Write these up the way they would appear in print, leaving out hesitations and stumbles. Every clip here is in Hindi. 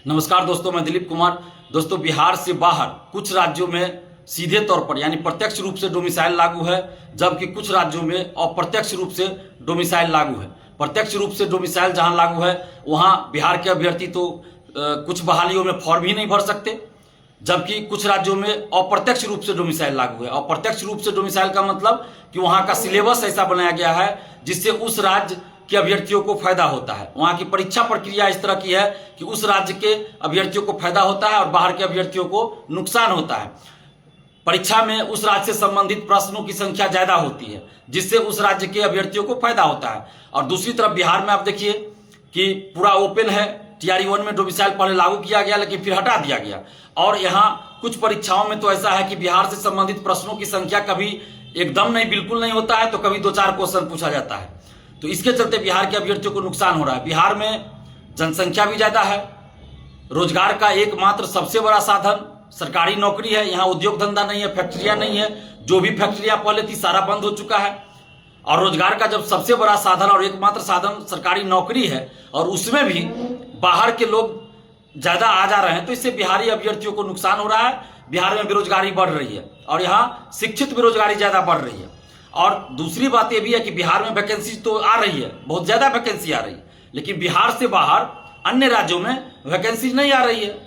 नमस्कार दोस्तों, मैं दिलीप कुमार। दोस्तों, बिहार से बाहर कुछ राज्यों में सीधे तौर पर यानी प्रत्यक्ष रूप से डोमिसाइल लागू है, जबकि कुछ राज्यों में अप्रत्यक्ष रूप से डोमिसाइल लागू है। प्रत्यक्ष रूप से डोमिसाइल जहां लागू है वहां बिहार के अभ्यर्थी तो कुछ बहालियों में फॉर्म ही नहीं भर सकते, जबकि कुछ राज्यों में अप्रत्यक्ष रूप से डोमिसाइल लागू है। अप्रत्यक्ष रूप से डोमिसाइल का मतलब कि वहां का सिलेबस ऐसा बनाया गया है जिससे उस राज्य के अभ्यर्थियों को फायदा होता है। वहां की परीक्षा प्रक्रिया इस तरह की है कि उस राज्य के अभ्यर्थियों को फायदा होता है और बाहर के अभ्यर्थियों को नुकसान होता है। परीक्षा में उस राज्य से संबंधित प्रश्नों की संख्या ज्यादा होती है, जिससे उस राज्य के अभ्यर्थियों को फायदा होता है। और दूसरी तरफ बिहार में आप देखिए कि पूरा ओपन है। टीआरई 1 में डोमिसाइल पहले लागू किया गया, लेकिन फिर हटा दिया गया। और यहाँ कुछ परीक्षाओं में तो ऐसा है कि बिहार से संबंधित प्रश्नों की संख्या कभी एकदम नहीं, बिल्कुल नहीं होता है, तो कभी 2-4 क्वेश्चन पूछा जाता है। तो इसके चलते बिहार के अभ्यर्थियों को नुकसान हो रहा है। बिहार में जनसंख्या भी ज्यादा है, रोजगार का एकमात्र सबसे बड़ा साधन सरकारी नौकरी है। यहाँ उद्योग धंधा नहीं है, फैक्ट्रियां नहीं है। जो भी फैक्ट्रियां पहले थी सारा बंद हो चुका है। और रोजगार का जब सबसे बड़ा साधन और एकमात्र साधन सरकारी नौकरी है, और उसमें भी बाहर के लोग ज्यादा आ जा रहे हैं, तो इससे बिहारी अभ्यर्थियों को नुकसान हो रहा है। बिहार में बेरोजगारी बढ़ रही है और यहाँ शिक्षित बेरोजगारी ज्यादा बढ़ रही है। और दूसरी बात यह भी है कि बिहार में वैकेंसी तो आ रही है, बहुत ज्यादा वैकेंसी आ रही है, लेकिन बिहार से बाहर अन्य राज्यों में वैकेंसी नहीं आ रही है,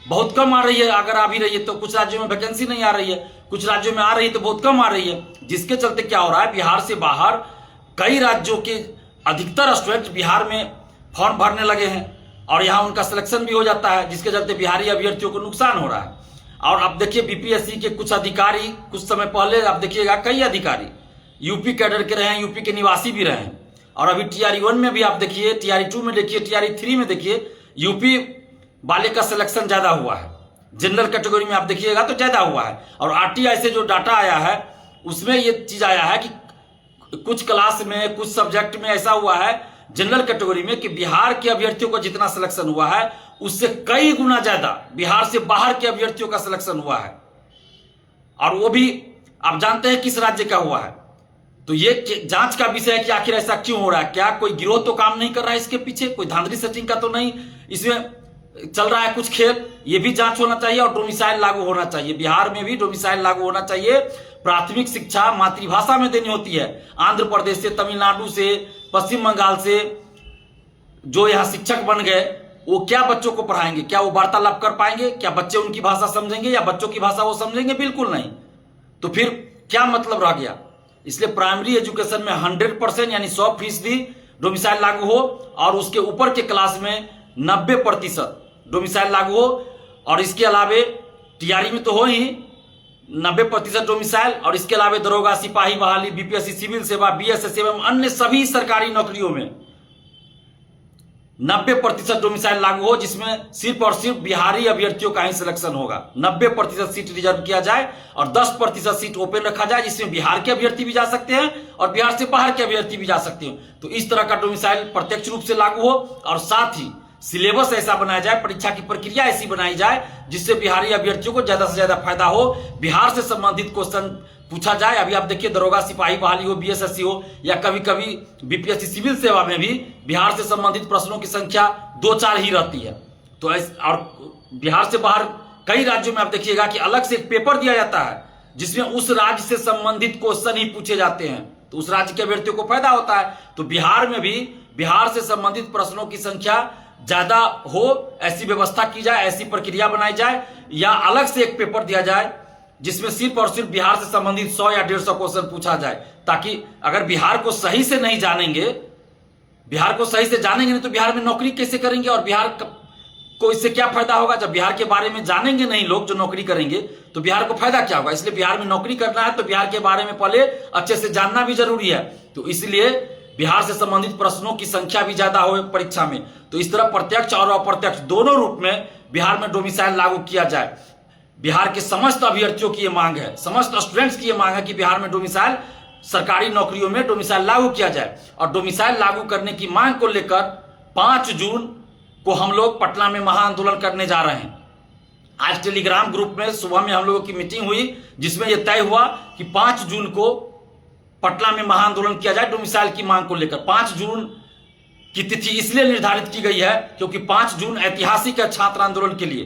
बहुत कम आ रही है। अगर आ भी रही है तो कुछ राज्यों में वैकेंसी नहीं आ रही है, कुछ राज्यों में आ रही है तो बहुत कम आ रही है। जिसके चलते क्या हो रहा है, बिहार से बाहर कई राज्यों के अधिकतर स्टूडेंट बिहार में फॉर्म भरने लगे हैं और यहाँ उनका सिलेक्शन भी हो जाता है, जिसके चलते बिहारी अभ्यर्थियों को नुकसान हो रहा है। और अब देखिए बीपीएससी के कुछ अधिकारी कुछ समय पहले आप देखिएगा कई अधिकारी यूपी कैडर के रहे हैं, यूपी के निवासी भी रहे हैं। और अभी टीआरई 1 में भी आप देखिए, टीआरई 2 में देखिए, टीआरई 3 में देखिए, यूपी वाले का सिलेक्शन ज्यादा हुआ है। जनरल कैटेगरी में आप देखिएगा तो ज्यादा हुआ है। और आरटीआई से जो डाटा आया है उसमें ये चीज आया है कि कुछ क्लास में कुछ सब्जेक्ट में ऐसा हुआ है जनरल कैटेगरी में कि बिहार के अभ्यर्थियों को जितना सिलेक्शन हुआ है उससे कई गुना ज्यादा बिहार से बाहर के अभ्यर्थियों का सिलेक्शन हुआ है। और वो भी आप जानते हैं किस राज्य का हुआ है। तो ये जांच का विषय है कि आखिर ऐसा क्यों हो रहा है। क्या कोई गिरोह तो काम नहीं कर रहा है इसके पीछे, कोई धांधली सेटिंग का तो नहीं इसमें चल रहा है कुछ खेल। ये भी जांच होना चाहिए और डोमिसाइल लागू होना चाहिए। बिहार में भी डोमिसाइल लागू होना चाहिए। प्राथमिक शिक्षा मातृभाषा में देनी होती है। आंध्र प्रदेश से, तमिलनाडु से, पश्चिम बंगाल से जो यहाँ शिक्षक बन गए वो क्या बच्चों को पढ़ाएंगे? क्या वो वार्तालाप कर पाएंगे? क्या बच्चे उनकी भाषा समझेंगे या बच्चों की भाषा वो समझेंगे? बिल्कुल नहीं। तो फिर क्या मतलब रह गया? इसलिए प्राइमरी एजुकेशन में 100% यानी 100% डोमिसाइल लागू हो और उसके ऊपर के क्लास में 90% डोमिसाइल लागू हो। और इसके अलावे टीआरई में तो हो ही 90% डोमिसाइल, और इसके अलावे दरोगा, सिपाही बहाली, बीपीएससी, सिविल सेवा, बीएसएस एवं अन्य सभी सरकारी नौकरियों में 90% डोमिसाइल लागू हो, जिसमें सिर्फ और सिर्फ बिहारी अभ्यर्थियों का ही सिलेक्शन होगा। 90% सीट रिजर्व किया जाए और 10% सीट ओपन रखा जाए, जिसमें बिहार के अभ्यर्थी भी जा सकते हैं और बिहार से बाहर के अभ्यर्थी भी जा सकते हैं। तो इस तरह का डोमिसाइल प्रत्यक्ष रूप से लागू हो और साथ ही सिलेबस ऐसा बनाया जाए, परीक्षा की प्रक्रिया ऐसी बनाई जाए जिससे बिहारी अभ्यर्थियों को ज्यादा से ज्यादा फायदा हो, बिहार से संबंधित क्वेश्चन पूछा जाए। अभी आप देखिए दरोगा, सिपाही बहाली हो, बीएसएससी हो या कभी कभी बीपीएससी सिविल सेवा में भी बिहार से संबंधित प्रश्नों की संख्या 2-4 ही रहती है। तो और बिहार से बाहर कई राज्यों में आप देखिएगा कि अलग से एक पेपर दिया जाता है जिसमें उस राज्य से संबंधित क्वेश्चन ही पूछे जाते हैं, तो उस राज्य के अभ्यर्थियों को फायदा होता है। तो बिहार में भी बिहार से संबंधित प्रश्नों की संख्या ज्यादा हो, ऐसी व्यवस्था की जाए, ऐसी प्रक्रिया बनाई जाए, या अलग से एक पेपर दिया जाए जिसमें सिर्फ और सिर्फ बिहार से संबंधित 100 या 150 क्वेश्चन पूछा जाए। ताकि अगर बिहार को सही से नहीं जानेंगे, बिहार को सही से जानेंगे नहीं तो बिहार में नौकरी कैसे करेंगे और बिहार को इससे क्या फायदा होगा? जब बिहार के बारे में जानेंगे नहीं लोग जो नौकरी करेंगे तो बिहार को फायदा क्या होगा? इसलिए बिहार में नौकरी करना है तो बिहार के बारे में पहले अच्छे से जानना भी जरूरी है। तो इसलिए बिहार से संबंधित प्रश्नों की संख्या भी ज्यादा हो परीक्षा में। तो इस तरह प्रत्यक्ष और अप्रत्यक्ष दोनों रूप में बिहार में डोमिसाइल लागू किया जाए। बिहार के समस्त अभ्यर्थियों की ये मांग है, समस्त स्टूडेंट्स की ये मांग है कि बिहार में डोमिसाइल, सरकारी नौकरियों में डोमिसाइल लागू किया जाए। और डोमिसाइल लागू करने की मांग को लेकर 5 जून को हम लोग पटना में महाआंदोलन करने जा रहे हैं। आज टेलीग्राम ग्रुप में सुबह में हम लोगों की मीटिंग हुई जिसमें यह तय हुआ कि 5 जून को पटना में महाआंदोलन किया जाए डोमिसाइल की मांग को लेकर। 5 जून की तिथि इसलिए निर्धारित की गई है क्योंकि 5 जून ऐतिहासिक है छात्र आंदोलन के लिए।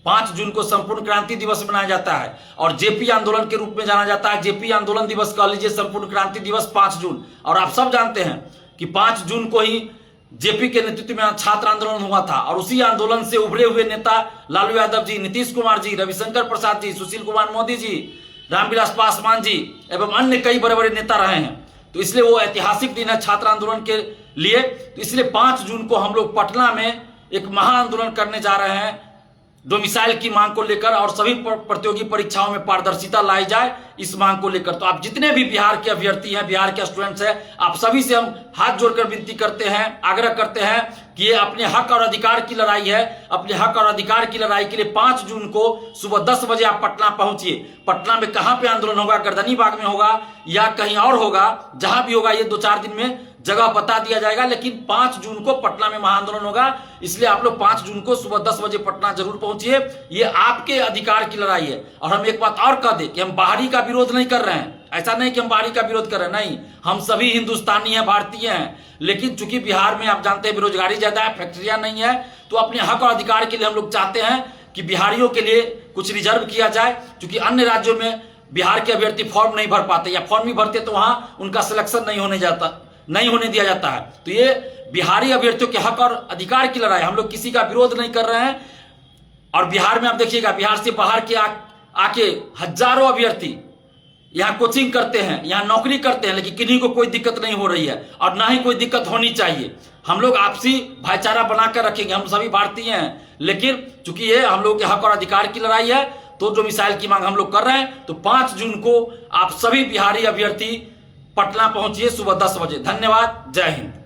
5 जून को संपूर्ण क्रांति दिवस मनाया जाता है और जेपी आंदोलन के रूप में जाना जाता है। जेपी आंदोलन दिवस कह लीजिए, संपूर्ण क्रांति दिवस 5 जून। और आप सब जानते हैं कि 5 जून को ही जेपी के नेतृत्व में छात्र आंदोलन हुआ था और उसी आंदोलन से उभरे हुए नेता लालू यादव जी, नीतीश कुमार जी, रविशंकर प्रसाद जी, सुशील कुमार मोदी जी, रामविलास पासवान जी एवं अन्य कई बड़े बड़े नेता रहे हैं। तो इसलिए वो ऐतिहासिक दिन है छात्र आंदोलन के लिए। तो इसलिए 5 जून को हम लोग पटना में एक महा आंदोलन करने जा रहे हैं डोमिसाइल की मांग को लेकर और सभी प्रतियोगी परीक्षाओं में पारदर्शिता लाई जाए इस मांग को लेकर। तो आप जितने भी बिहार के अभ्यर्थी हैं, बिहार के स्टूडेंट्स हैं, आप सभी से हम हाथ जोड़कर विनती करते हैं, आग्रह करते हैं कि ये अपने हक और अधिकार की लड़ाई है। अपने हक और अधिकार की लड़ाई के लिए 5 जून को सुबह 10 बजे आप पटना पहुंचिए। पटना में कहां पे आंदोलन होगा, गर्दनी बाग में होगा या कहीं और होगा, जहां भी होगा ये 2-4 दिन में जगह बता दिया जाएगा, लेकिन 5 जून को पटना में महाआंदोलन होगा। इसलिए आप लोग 5 जून को सुबह 10 बजे पटना जरूर पहुंचिए। ये आपके अधिकार की लड़ाई है। और हम एक बात और कह दें कि हम बाहरी का विरोध नहीं कर रहे हैं। ऐसा नहीं कि हम बाहरी का विरोध कर रहे हैं, नहीं, हम सभी हिंदुस्तानी हैं, भारतीय हैं। लेकिन चूंकि बिहार में आप जानते हैं बेरोजगारी ज्यादा है, फैक्ट्रियां नहीं है, तो अपने हक और अधिकार के लिए हम लोग चाहते हैं कि बिहारियों के लिए कुछ रिजर्व किया जाए। क्योंकि अन्य राज्यों में बिहार के अभ्यर्थी फॉर्म नहीं भर पाते या फॉर्म भी भरते तो वहां उनका सिलेक्शन नहीं होने दिया जाता है। तो ये बिहारी अभ्यर्थियों के हक और अधिकार की लड़ाई, हम लोग किसी का विरोध नहीं कर रहे हैं। और बिहार में आप देखिएगा, बिहार से बाहर के आके हजारों अभ्यर्थी यहाँ कोचिंग करते हैं, यहाँ नौकरी करते हैं, लेकिन किन्हीं को कोई दिक्कत नहीं हो रही है और ना ही कोई दिक्कत होनी चाहिए। हम लोग आपसी भाईचारा बनाकर रखेंगे, हम सभी भारतीय हैं। लेकिन चूंकि ये हम लोग के हक और अधिकार की लड़ाई है तो जो मिसाइल की मांग हम लोग कर रहे हैं, तो 5 जून को आप सभी बिहारी अभ्यर्थी पटना पहुंचिए सुबह 10 बजे। धन्यवाद, जय हिंद।